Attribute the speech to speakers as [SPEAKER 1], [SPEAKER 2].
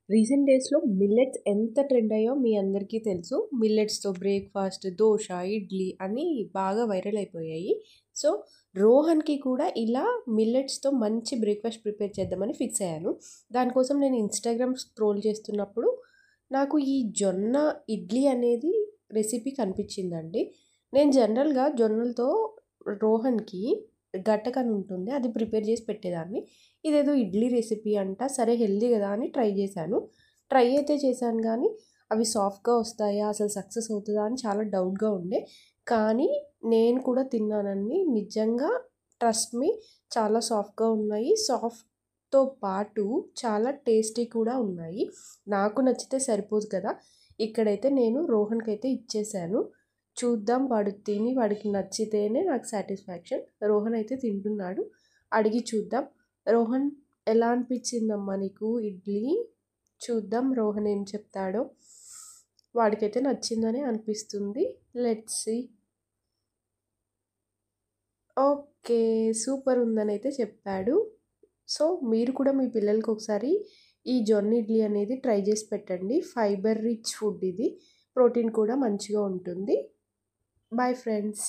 [SPEAKER 1] Recent డేస్‌లో millets ఎంత trend అయ్యాయో మీ అందరికీ తెలుసు. మిల్లెట్స్‌తో బ్రేక్‌ఫాస్ట్, దోస, ఇడ్లీ అని బాగా వైరల్ అయిపోయాయి. సో, రోహన్‌కి కూడా ఇలా మిల్లెట్స్‌తో మంచి బ్రేక్‌ఫాస్ట్ ప్రిపేర్ చేద్దామని ఫిక్స్ అయ్యాను. దానికోసం నేను ఇన్‌స్టాగ్రామ్ స్క్రోల్ చేస్తున్నప్పుడు నాకు ఈ జొన్న ఇడ్లీ అనేది రెసిపీ కనిపించిందండి. నేను జనరల్‌గా జొన్నలతో రోహన్‌కి గట్టకని ఉంటుంది. అది ప్రిపేర్ చేసి పెట్టేదాన్ని. ఇదేదో ఇడ్లీ రెసిపీ అంట. సరే హెల్తీ కదా అని ట్రై చేశాను. ట్రై అయితే చేశాను గానీ, అవి సాఫ్ట్‌గా వస్తాయా? అసలు సక్సెస్ అవుతదా? అని చాలా డౌట్‌గా ఉండే. కానీ నేను కూడా తిన్నానండి. నిజంగా ట్రస్ట్ మీ చాలా సాఫ్ట్‌గా ఉన్నాయి. సాఫ్ట్‌తో పాటు చాలా టేస్టీ కూడా ఉన్నాయి. నాకు నచ్చితే సరిపోదు కదా! ఇక్కడైతే నేను రోహన్‌కైతే ఇచ్చేసాను. చూద్దాం వాడు తిని వాడికి నచ్చితేనే నాకు సాటిస్ఫాక్షన్. రోహన్ అయితే తింటున్నాడు. అడిగి చూద్దాం. రోహన్ ఎలా అనిపించిందమ్మా నీకు ఇడ్లీ? చూద్దాం రోహన్ ఏం చెప్తాడో. వాడికైతే నచ్చిందని అనిపిస్తుంది. Let's see. ఓకే. సూపర్ ఉందనైతే చెప్పాడు. సో, మీరు కూడా మీ పిల్లలకి ఒకసారి ఈ జొన్న ఇడ్లీ అనేది ట్రై చేసి పెట్టండి. ఫైబర్ రిచ్ ఫుడ్ ఇది. ప్రోటీన్ కూడా మంచిగా ఉంటుంది. Bye friends.